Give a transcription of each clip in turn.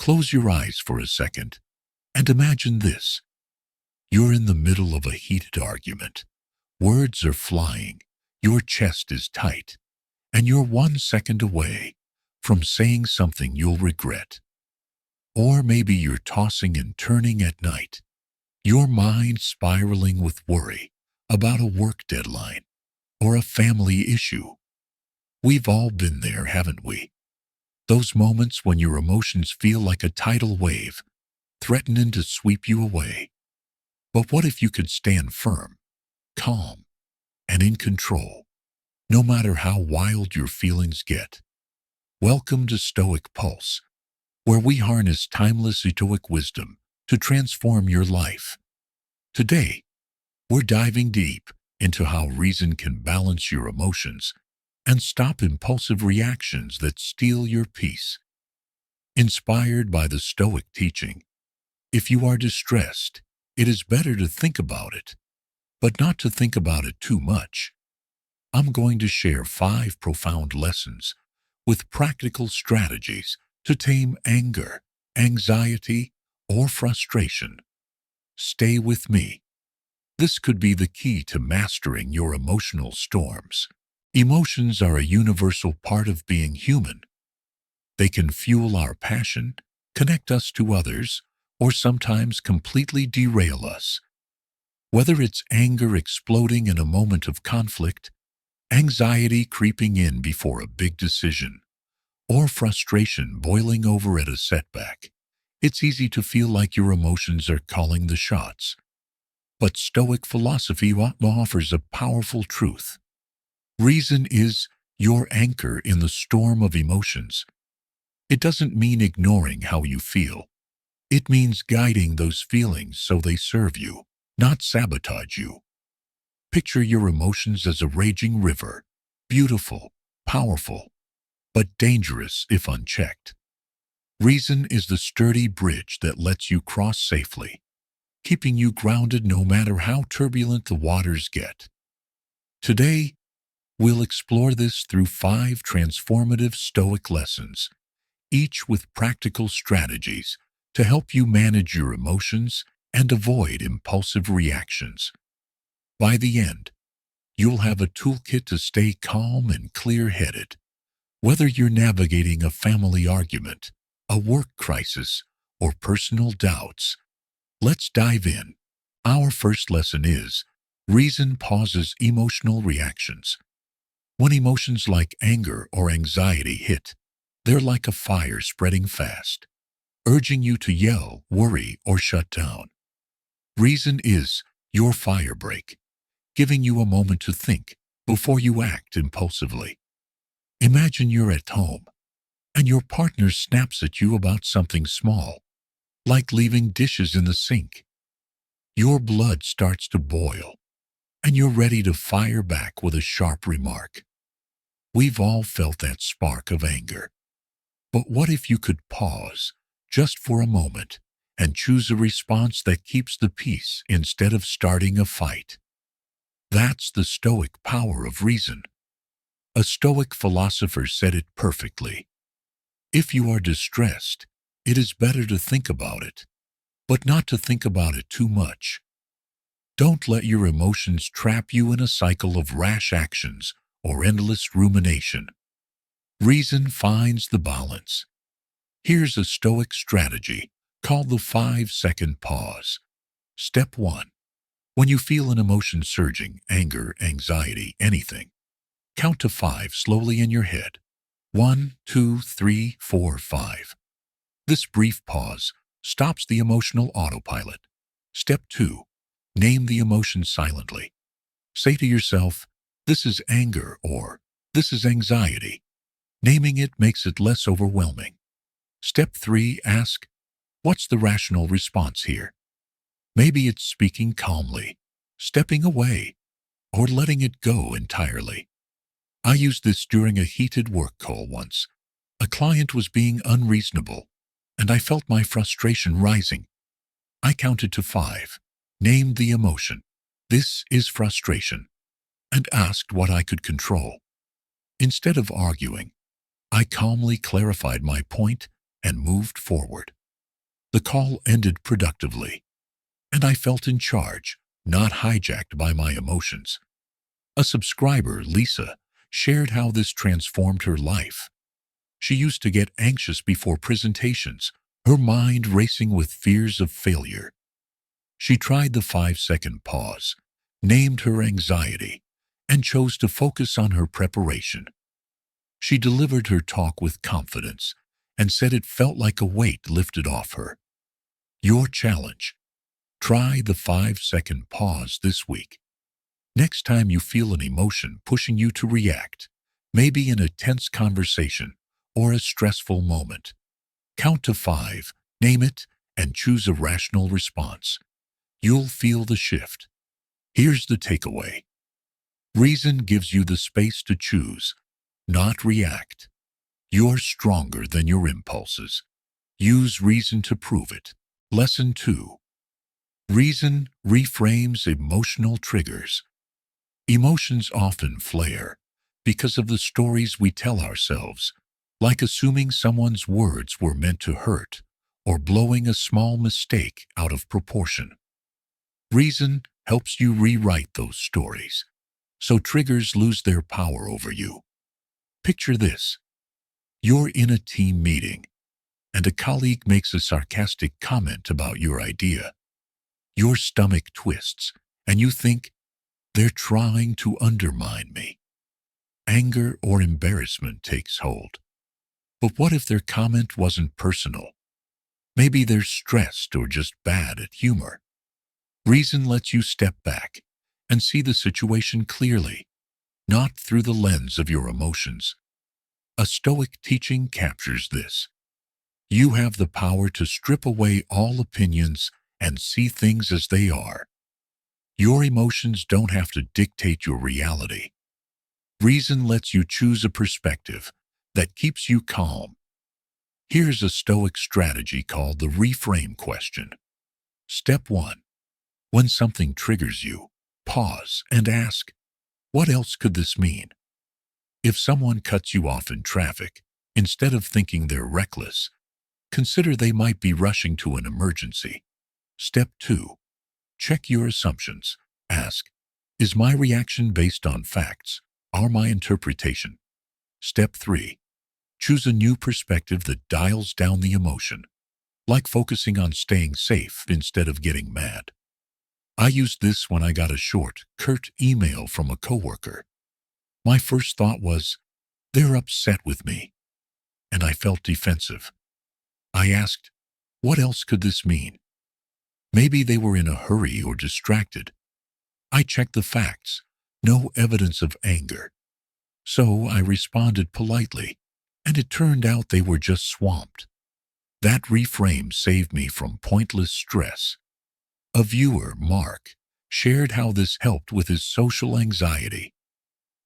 Close your eyes for a second and imagine this. You're in the middle of a heated argument. Words are flying, your chest is tight, and you're 1 second away from saying something you'll regret. Or maybe you're tossing and turning at night, your mind spiraling with worry about a work deadline or a family issue. We've all been there, haven't we? Those moments when your emotions feel like a tidal wave, threatening to sweep you away. But what if you could stand firm, calm, and in control, no matter how wild your feelings get? Welcome to Stoic Pulse, where we harness timeless Stoic wisdom to transform your life. Today, we're diving deep into how reason can balance your emotions and stop impulsive reactions that steal your peace. Inspired by the Stoic teaching, if you are distressed, it is better to think about it, but not to think about it too much. I'm going to share 5 profound lessons with practical strategies to tame anger, anxiety, or frustration. Stay with me. This could be the key to mastering your emotional storms. Emotions are a universal part of being human. They can fuel our passion, connect us to others, or sometimes completely derail us. Whether it's anger exploding in a moment of conflict, anxiety creeping in before a big decision, or frustration boiling over at a setback, it's easy to feel like your emotions are calling the shots. But Stoic philosophy offers a powerful truth. Reason is your anchor in the storm of emotions. It doesn't mean ignoring how you feel. It means guiding those feelings so they serve you, not sabotage you. Picture your emotions as a raging river, beautiful, powerful, but dangerous if unchecked. Reason is the sturdy bridge that lets you cross safely, keeping you grounded no matter how turbulent the waters get. Today, we'll explore this through 5 transformative Stoic lessons, each with practical strategies to help you manage your emotions and avoid impulsive reactions. By the end, you'll have a toolkit to stay calm and clear-headed. Whether you're navigating a family argument, a work crisis, or personal doubts, let's dive in. Our first lesson is, reason pauses emotional reactions. When emotions like anger or anxiety hit, they're like a fire spreading fast, urging you to yell, worry, or shut down. Reason is your fire break, giving you a moment to think before you act impulsively. Imagine you're at home, and your partner snaps at you about something small, like leaving dishes in the sink. Your blood starts to boil, and you're ready to fire back with a sharp remark. We've all felt that spark of anger. But what if you could pause, just for a moment, and choose a response that keeps the peace instead of starting a fight? That's the Stoic power of reason. A Stoic philosopher said it perfectly. If you are distressed, it is better to think about it, but not to think about it too much. Don't let your emotions trap you in a cycle of rash actions or endless rumination. Reason finds the balance. Here's a Stoic strategy called the 5-second pause. Step 1. When you feel an emotion surging, anger, anxiety, anything, count to 5 slowly in your head. 1, 2, 3, 4, 5. This brief pause stops the emotional autopilot. Step 2. Name the emotion silently. Say to yourself, this is anger or this is anxiety. Naming it makes it less overwhelming. Step 3. Ask, what's the rational response here? Maybe it's speaking calmly, stepping away, or letting it go entirely. I used this during a heated work call once. A client was being unreasonable, and I felt my frustration rising. I counted to 5, named the emotion, this is frustration, and asked what I could control. Instead of arguing, I calmly clarified my point and moved forward. The call ended productively, and I felt in charge, not hijacked by my emotions. A subscriber, Lisa, shared how this transformed her life. She used to get anxious before presentations, her mind racing with fears of failure. She tried the 5-second pause, named her anxiety, and chose to focus on her preparation. She delivered her talk with confidence and said it felt like a weight lifted off her. Your challenge: try the 5-second pause this week. Next time you feel an emotion pushing you to react, maybe in a tense conversation or a stressful moment, count to 5, name it, and choose a rational response. You'll feel the shift. Here's the takeaway. Reason gives you the space to choose, not react. You're stronger than your impulses. Use reason to prove it. Lesson 2. Reason reframes emotional triggers. Emotions often flare because of the stories we tell ourselves, like assuming someone's words were meant to hurt or blowing a small mistake out of proportion. Reason helps you rewrite those stories, so triggers lose their power over you. Picture this. You're in a team meeting, and a colleague makes a sarcastic comment about your idea. Your stomach twists, and you think, they're trying to undermine me. Anger or embarrassment takes hold. But what if their comment wasn't personal? Maybe they're stressed or just bad at humor. Reason lets you step back and see the situation clearly, not through the lens of your emotions. A Stoic teaching captures this. You have the power to strip away all opinions and see things as they are. Your emotions don't have to dictate your reality. Reason lets you choose a perspective that keeps you calm. Here's a Stoic strategy called the reframe question. Step 1. When something triggers you, pause and ask, what else could this mean? If someone cuts you off in traffic, instead of thinking they're reckless, consider they might be rushing to an emergency. Step 2. Check your assumptions. Ask, is my reaction based on facts or my interpretation? Step 3. Choose a new perspective that dials down the emotion, like focusing on staying safe instead of getting mad. I used this when I got a short, curt email from a coworker. My first thought was, they're upset with me, and I felt defensive. I asked, what else could this mean? Maybe they were in a hurry or distracted. I checked the facts, no evidence of anger. So I responded politely, and it turned out they were just swamped. That reframe saved me from pointless stress. A viewer, Mark, shared how this helped with his social anxiety.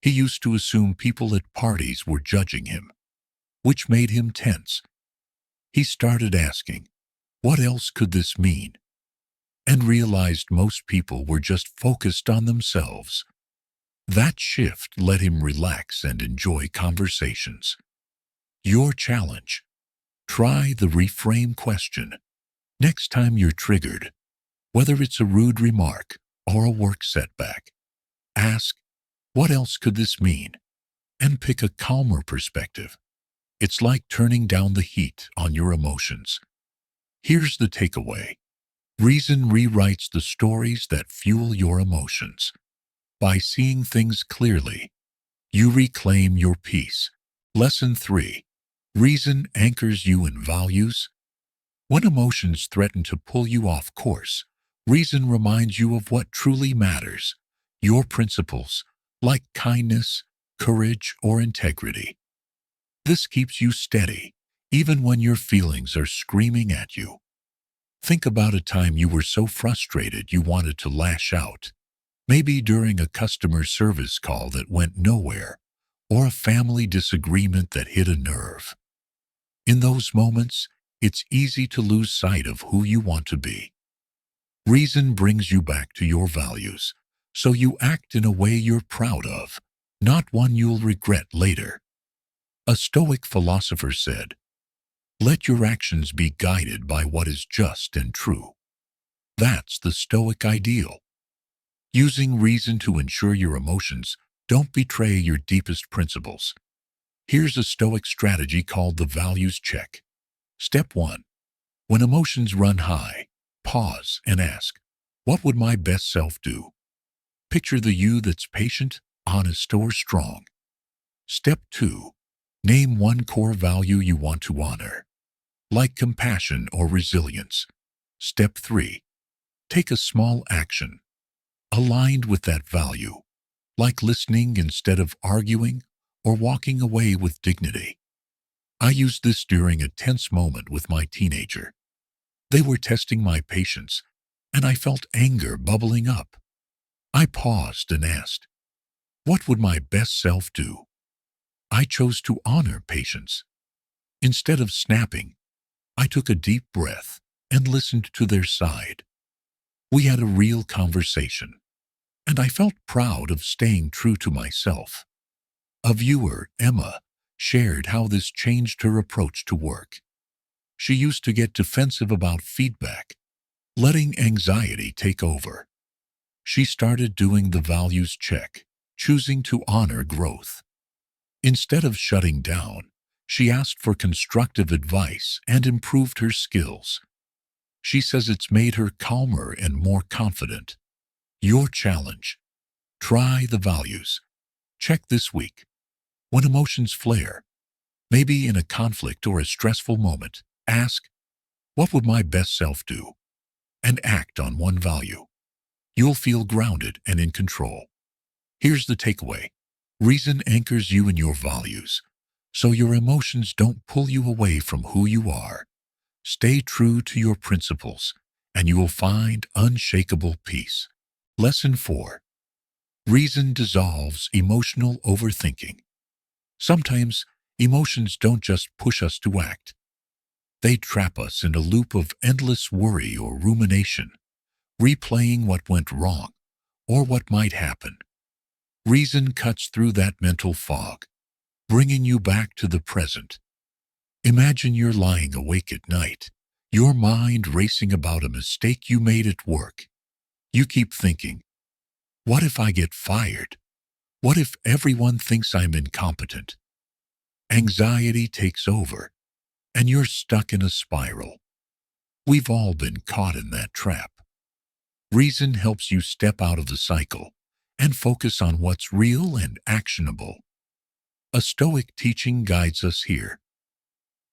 He used to assume people at parties were judging him, which made him tense. He started asking, what else could this mean? And realized most people were just focused on themselves. That shift let him relax and enjoy conversations. Your challenge: try the reframe question. Next time you're triggered, whether it's a rude remark or a work setback, ask, what else could this mean? And pick a calmer perspective. It's like turning down the heat on your emotions. Here's the takeaway. Reason rewrites the stories that fuel your emotions. By seeing things clearly, you reclaim your peace. Lesson 3. Reason anchors you in values. When emotions threaten to pull you off course, reason reminds you of what truly matters, your principles, like kindness, courage, or integrity. This keeps you steady, even when your feelings are screaming at you. Think about a time you were so frustrated you wanted to lash out. Maybe during a customer service call that went nowhere, or a family disagreement that hit a nerve. In those moments, it's easy to lose sight of who you want to be. Reason brings you back to your values, so you act in a way you're proud of, not one you'll regret later. A Stoic philosopher said, Let your actions be guided by what is just and true. That's the Stoic ideal. Using reason to ensure your emotions don't betray your deepest principles. Here's a Stoic strategy called the values check. Step 1. When emotions run high, pause and ask, what would my best self do? Picture the you that's patient, honest, or strong. Step 2. Name one core value you want to honor, like compassion or resilience. Step 3. Take a small action aligned with that value, like listening instead of arguing or walking away with dignity. I used this during a tense moment with my teenager. They were testing my patience, and I felt anger bubbling up. I paused and asked, what would my best self do? I chose to honor patience. Instead of snapping, I took a deep breath and listened to their side. We had a real conversation, and I felt proud of staying true to myself. A viewer, Emma, shared how this changed her approach to work. She used to get defensive about feedback, letting anxiety take over. She started doing the values check, choosing to honor growth. Instead of shutting down, she asked for constructive advice and improved her skills. She says it's made her calmer and more confident. Your challenge: try the values check this week. When emotions flare, maybe in a conflict or a stressful moment, ask, what would my best self do? And act on one value. You'll feel grounded and in control. Here's the takeaway. Reason anchors you in your values, so your emotions don't pull you away from who you are. Stay true to your principles, and you will find unshakable peace. Lesson 4. Reason dissolves emotional overthinking. Sometimes emotions don't just push us to act. They trap us in a loop of endless worry or rumination, replaying what went wrong or what might happen. Reason cuts through that mental fog, bringing you back to the present. Imagine you're lying awake at night, your mind racing about a mistake you made at work. You keep thinking, what if I get fired? What if everyone thinks I'm incompetent? Anxiety takes over, and you're stuck in a spiral. We've all been caught in that trap. Reason helps you step out of the cycle and focus on what's real and actionable. A Stoic teaching guides us here.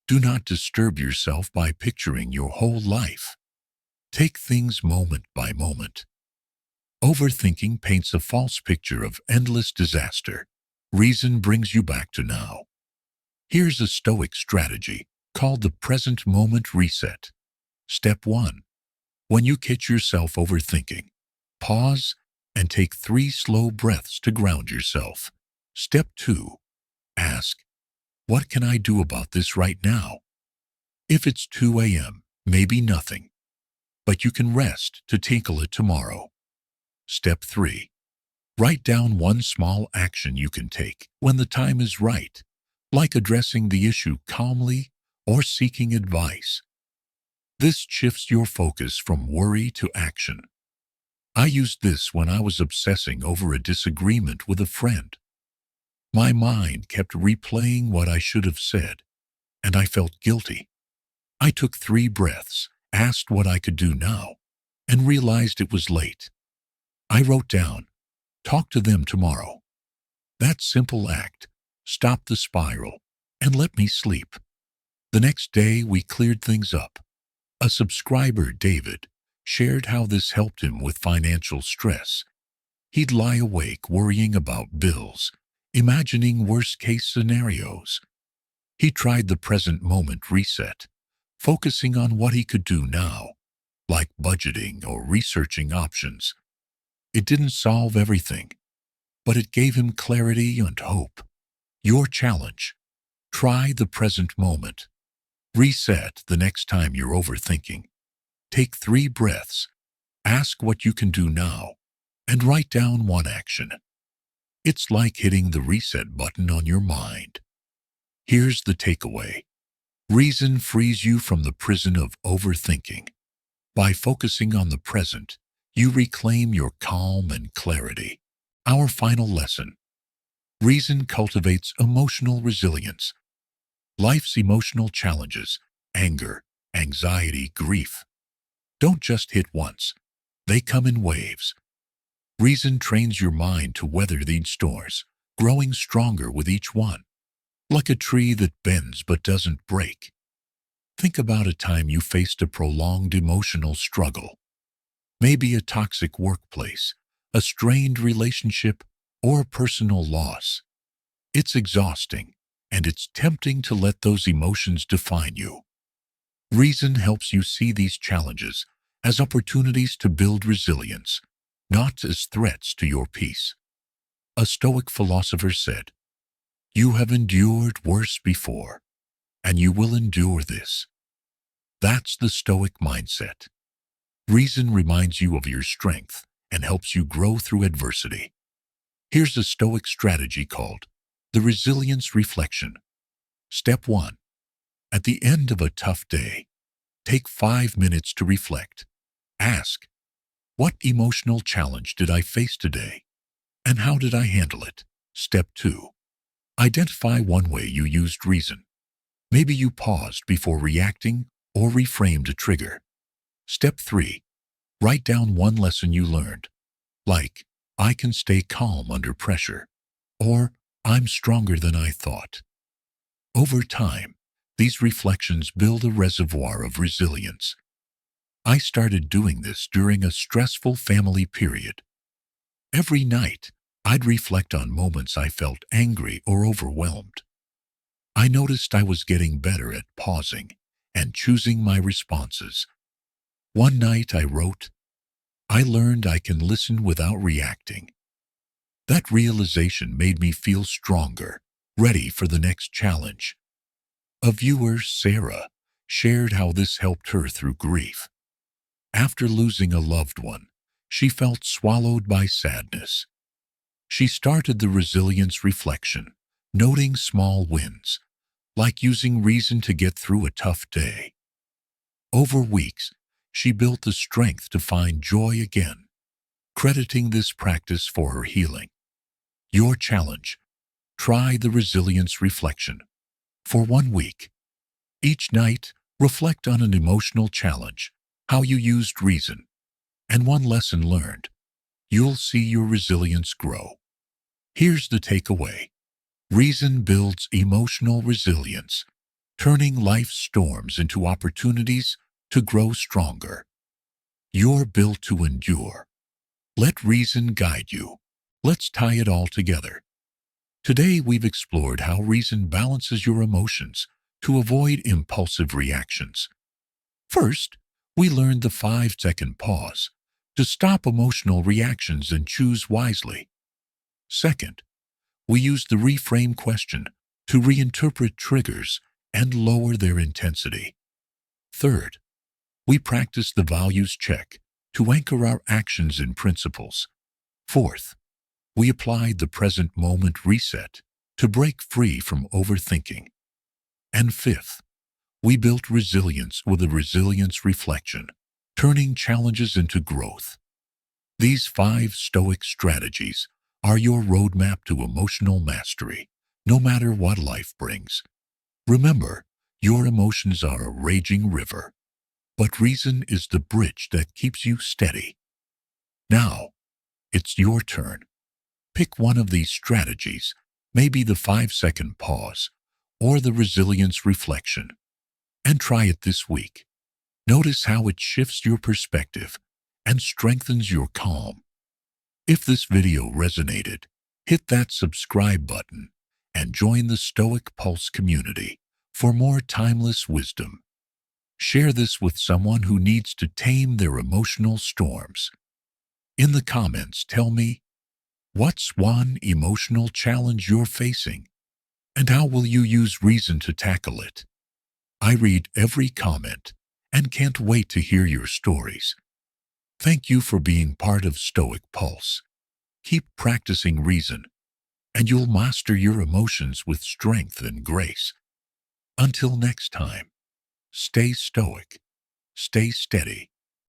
Do not disturb yourself by picturing your whole life. Take things moment by moment. Overthinking paints a false picture of endless disaster. Reason brings you back to now. Here's a Stoic strategy called the present moment reset. Step 1. When you catch yourself overthinking, pause and take 3 slow breaths to ground yourself. Step 2. Ask, what can I do about this right now? If it's 2 a.m., maybe nothing, but you can rest to tackle it tomorrow. Step 3. Write down one small action you can take when the time is right, like addressing the issue calmly or seeking advice. This shifts your focus from worry to action. I used this when I was obsessing over a disagreement with a friend. My mind kept replaying what I should have said, and I felt guilty. I took 3 breaths, asked what I could do now, and realized it was late. I wrote down, talk to them tomorrow. That simple act stopped the spiral and let me sleep. The next day, we cleared things up. A subscriber, David, shared how this helped him with financial stress. He'd lie awake worrying about bills, imagining worst-case scenarios. He tried the present moment reset, focusing on what he could do now, like budgeting or researching options. It didn't solve everything, but it gave him clarity and hope. Your challenge: try the present moment. Reset the next time you're overthinking. Take 3 breaths, ask what you can do now, and write down one action. It's like hitting the reset button on your mind. Here's the takeaway. Reason frees you from the prison of overthinking. By focusing on the present, you reclaim your calm and clarity. Our final lesson. Reason cultivates emotional resilience. Life's emotional challenges, anger, anxiety, grief, don't just hit once. They come in waves. Reason trains your mind to weather these storms, growing stronger with each one. Like a tree that bends but doesn't break. Think about a time you faced a prolonged emotional struggle. Maybe a toxic workplace, a strained relationship, or a personal loss. It's exhausting, and it's tempting to let those emotions define you. Reason helps you see these challenges as opportunities to build resilience, not as threats to your peace. A Stoic philosopher said, "You have endured worse before, and you will endure this." That's the Stoic mindset. Reason reminds you of your strength and helps you grow through adversity. Here's a Stoic strategy called the resilience reflection. Step 1. At the end of a tough day, take 5 minutes to reflect. Ask, what emotional challenge did I face today? And how did I handle it? Step 2. Identify one way you used reason. Maybe you paused before reacting or reframed a trigger. Step 3. Write down one lesson you learned, like, I can stay calm under pressure, or I'm stronger than I thought. Over time, these reflections build a reservoir of resilience. I started doing this during a stressful family period. Every night, I'd reflect on moments I felt angry or overwhelmed. I noticed I was getting better at pausing and choosing my responses. One night I wrote, I learned I can listen without reacting. That realization made me feel stronger, ready for the next challenge. A viewer, Sarah, shared how this helped her through grief. After losing a loved one, she felt swallowed by sadness. She started the resilience reflection, noting small wins, like using reason to get through a tough day. Over weeks, she built the strength to find joy again, crediting this practice for her healing. Your challenge: try the resilience reflection. For 1 week. Each night, reflect on an emotional challenge, how you used reason, and one lesson learned. You'll see your resilience grow. Here's the takeaway. Reason builds emotional resilience, turning life's storms into opportunities to grow stronger. You're built to endure. Let reason guide you. Let's tie it all together. Today we've explored how reason balances your emotions to avoid impulsive reactions. First, we learned the 5-second pause to stop emotional reactions and choose wisely. Second, we used the reframe question to reinterpret triggers and lower their intensity. Third, we practiced the values check to anchor our actions in principles. Fourth, we applied the present moment reset to break free from overthinking. And fifth, we built resilience with a resilience reflection, turning challenges into growth. These 5 Stoic strategies are your roadmap to emotional mastery, no matter what life brings. Remember, your emotions are a raging river, but reason is the bridge that keeps you steady. Now, it's your turn. Pick one of these strategies, maybe the 5-second pause or the resilience reflection, and try it this week. Notice how it shifts your perspective and strengthens your calm. If this video resonated, hit that subscribe button and join the Stoic Pulse community for more timeless wisdom. Share this with someone who needs to tame their emotional storms. In the comments, tell me, what's one emotional challenge you're facing, and how will you use reason to tackle it? I read every comment and can't wait to hear your stories. Thank you for being part of Stoic Pulse. Keep practicing reason, and you'll master your emotions with strength and grace. Until next time, stay stoic, stay steady,